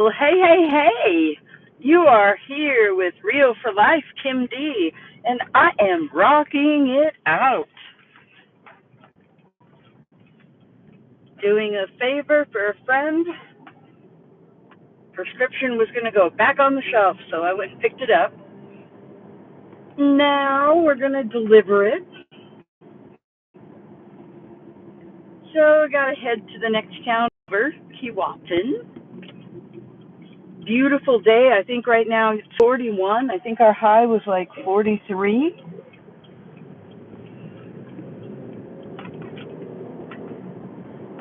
Well, hey. You are here with RIO4LIFE Kim D, and I am rocking it out. Doing a favor for a friend. Prescription was going to go back on the shelf, so I went and picked it up. Now we're going to deliver it. So I got to head to the next town over, Keewatin. Beautiful day. I think right now it's 41. I think our high was like 43.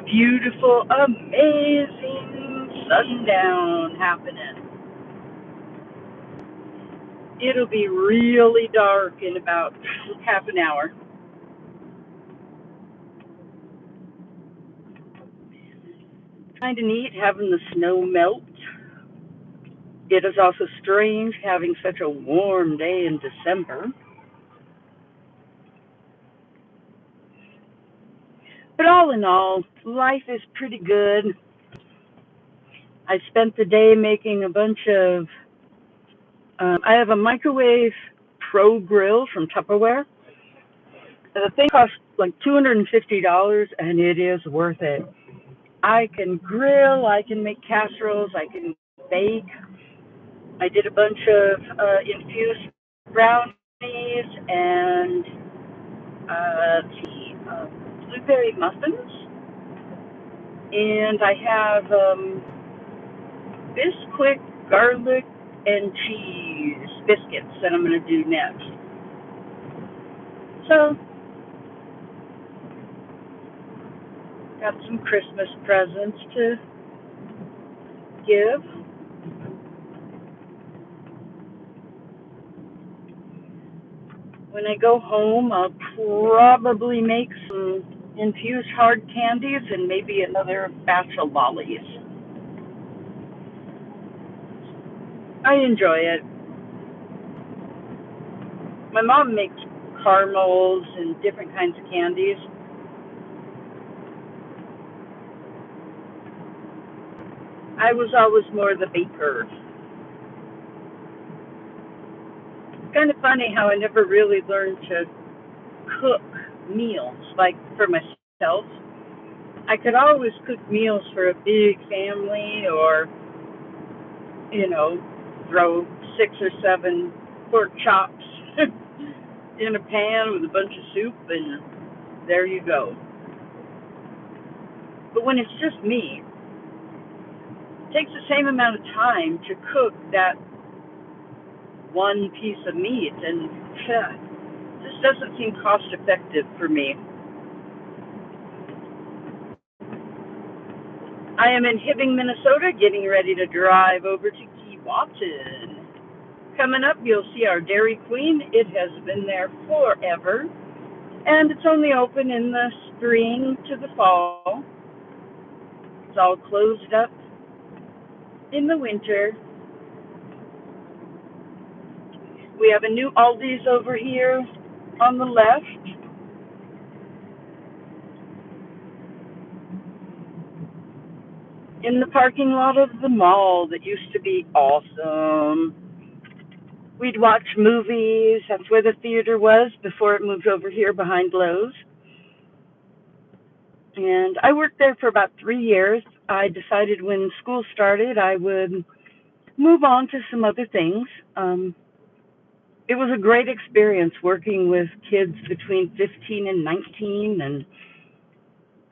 Beautiful, amazing sundown happening. It'll be really dark in about half an hour. Kind of neat having the snow melt. It is also strange having such a warm day in December. But all in all, life is pretty good. I spent the day making a bunch of, I have a microwave pro grill from Tupperware. The thing costs like $250 and it is worth it. I can grill, I can make casseroles, I can bake. I did a bunch of infused brownies and blueberry muffins. And I have Bisquick garlic and cheese biscuits that I'm going to do next. So, got some Christmas presents to give. When I go home, I'll probably make some infused hard candies and maybe another batch of lollies. I enjoy it. My mom makes caramels and different kinds of candies. I was always more the baker. It's kind of funny how I never really learned to cook meals, like for myself. I could always cook meals for a big family or, you know, throw 6 or 7 pork chops in a pan with a bunch of soup and there you go. But when it's just me, it takes the same amount of time to cook that one piece of meat and this doesn't seem cost effective for me. I am in Hibbing, Minnesota, getting ready to drive over to Keewatin. Coming up, you'll see our Dairy Queen. It has been there forever, and it's only open in the spring to the fall. It's all closed up in the winter. We have a new Aldi's over here on the left. In the parking lot of the mall that used to be awesome. We'd watch movies. That's where the theater was before it moved over here behind Lowe's. And I worked there for about 3 years. I decided when school started I would move on to some other things. It was a great experience working with kids between 15 and 19 and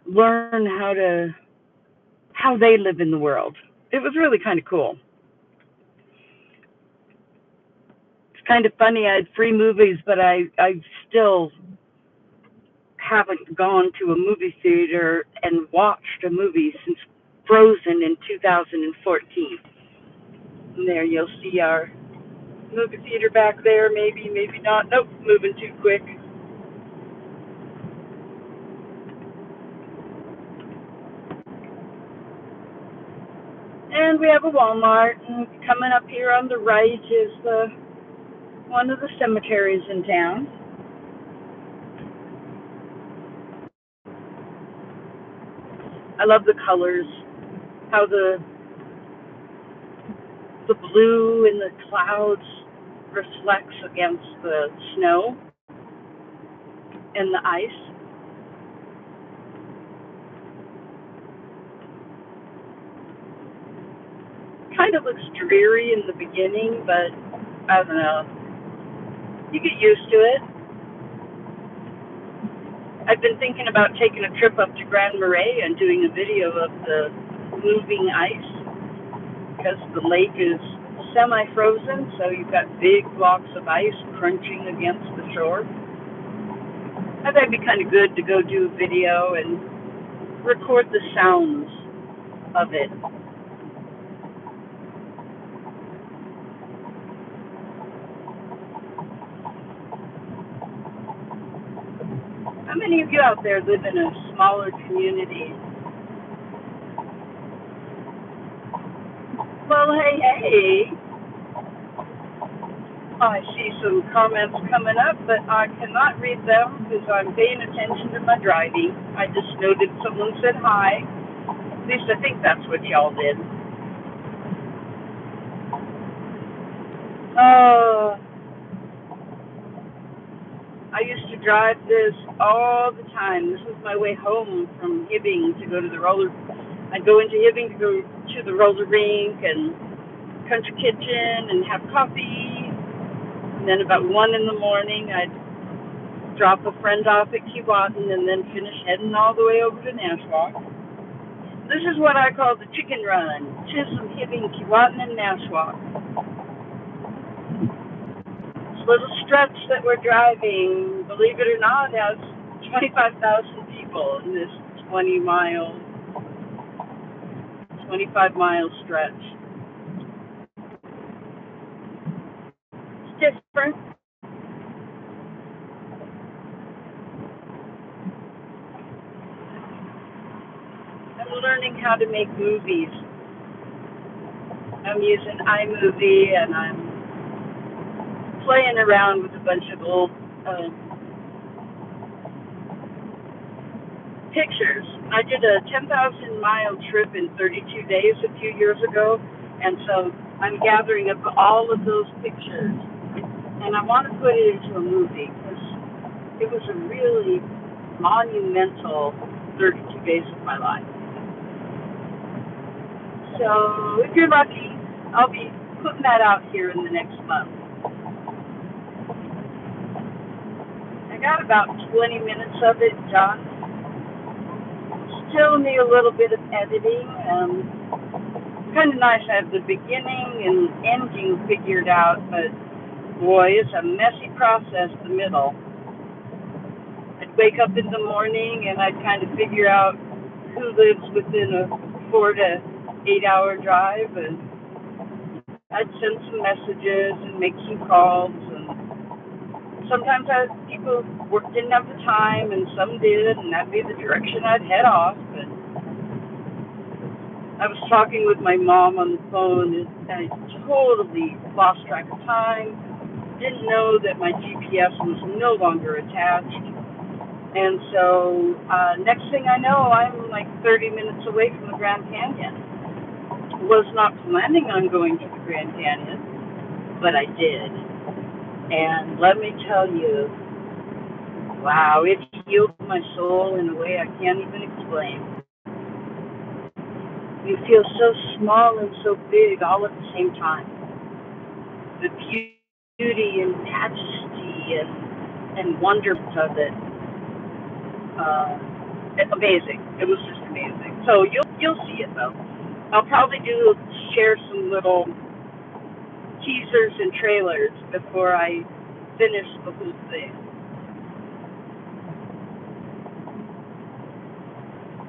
learn how they live in the world. It was really kind of cool. It's kind of funny. I had free movies, but I still haven't gone to a movie theater and watched a movie since Frozen in 2014. And there you'll see our movie theater back there, maybe not. Nope, moving too quick. And we have a Walmart, and coming up here on the right is one of the cemeteries in town. I love the colors, how the the blue in the clouds reflects against the snow and the ice. Kind of looks dreary in the beginning, but I don't know. You get used to it. I've been thinking about taking a trip up to Grand Marais and doing a video of the moving ice because the lake is semi-frozen, so you've got big blocks of ice crunching against the shore. I thought it'd be kind of good to go do a video and record the sounds of it. How many of you out there live in a smaller community? Well, hey. I see some comments coming up, but I cannot read them because I'm paying attention to my driving. I just noted someone said hi. At least I think that's what y'all did. I used to drive this all the time. This was my way home from Hibbing to go to the roller. I'd go into Hibbing to go to the roller rink and country kitchen and have coffee. And then about 1 in the morning, I'd drop a friend off at Keewatin and then finish heading all the way over to Nashwauk. This is what I call the chicken run. Chisholm, Hibbing, Keewatin, and Nashwauk. This little stretch that we're driving, believe it or not, has 25,000 people in this 25-mile stretch. It's different. I'm learning how to make movies. I'm using iMovie and I'm playing around with a bunch of old pictures. I did a 10,000-mile trip in 32 days a few years ago, and so I'm gathering up all of those pictures, and I want to put it into a movie because it was a really monumental 32 days of my life. So if you're lucky, I'll be putting that out here in the next month. I got about 20 minutes of it done. Still need a little bit of editing. Kind of nice to have the beginning and ending figured out, but boy, it's a messy process, the middle. I'd wake up in the morning and I'd kind of figure out who lives within a 4 to 8 hour drive, and I'd send some messages and make some calls, and sometimes people didn't have the time and some did, and that'd be the direction I'd head off. But I was talking with my mom on the phone and I totally lost track of time, didn't know that my GPS was no longer attached. And so next thing I know, I'm like 30 minutes away from the Grand Canyon. Was not planning on going to the Grand Canyon, but I did. And let me tell you, wow, it healed my soul in a way I can't even explain. You feel so small and so big all at the same time. The beauty and majesty and wonderment of it. Amazing. It was just amazing. So you'll see it though. I'll probably share some little teasers and trailers before I finish the whole thing.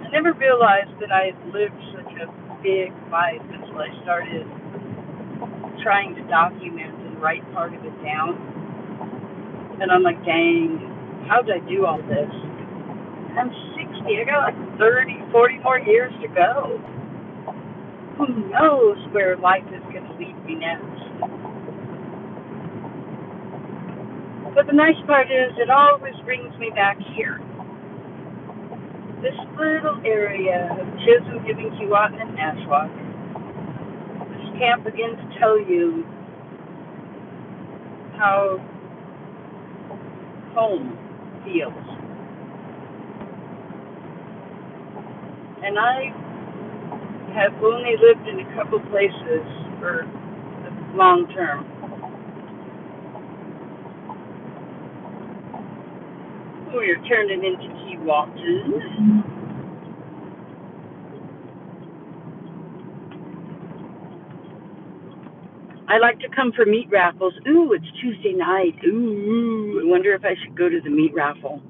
I never realized that I had lived such a big life until I started trying to document and write part of it down. And I'm like, dang, how did I do all this? I'm 60. I got like 30, 40 more years to go. Who knows where life is going to lead me next? But the nice part is it always brings me back here. This little area of Chisholm, Hibbing, Keewatin, and Nashwauk. This can't begin to tell you how home feels. And I have only lived in a couple places for the long term. Oh, you're turning into Keewatin. I like to come for meat raffles. Ooh, it's Tuesday night. Ooh, I wonder if I should go to the meat raffle.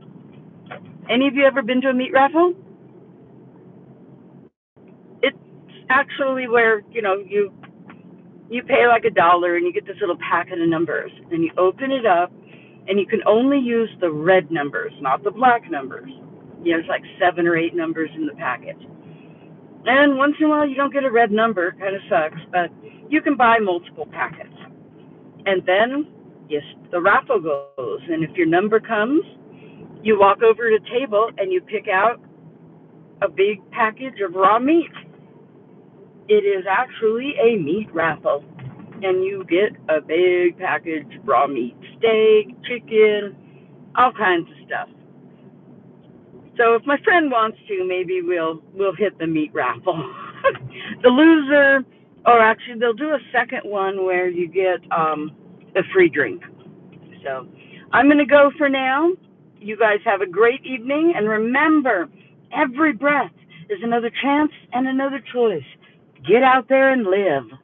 Any of you ever been to a meat raffle? It's actually where, you pay like $1 and you get this little packet of numbers. And you open it up and you can only use the red numbers, not the black numbers. There's like 7 or 8 numbers in the packet. And once in a while you don't get a red number, kind of sucks, but you can buy multiple packets. And then, yes, the raffle goes. And if your number comes, you walk over to the table and you pick out a big package of raw meat. It is actually a meat raffle. And you get a big package of raw meat. Steak, chicken, all kinds of stuff. So if my friend wants to, maybe we'll hit the meat raffle. The loser, or actually they'll do a second one where you get a free drink. So I'm going to go for now. You guys have a great evening, and remember, every breath is another chance and another choice. Get out there and live.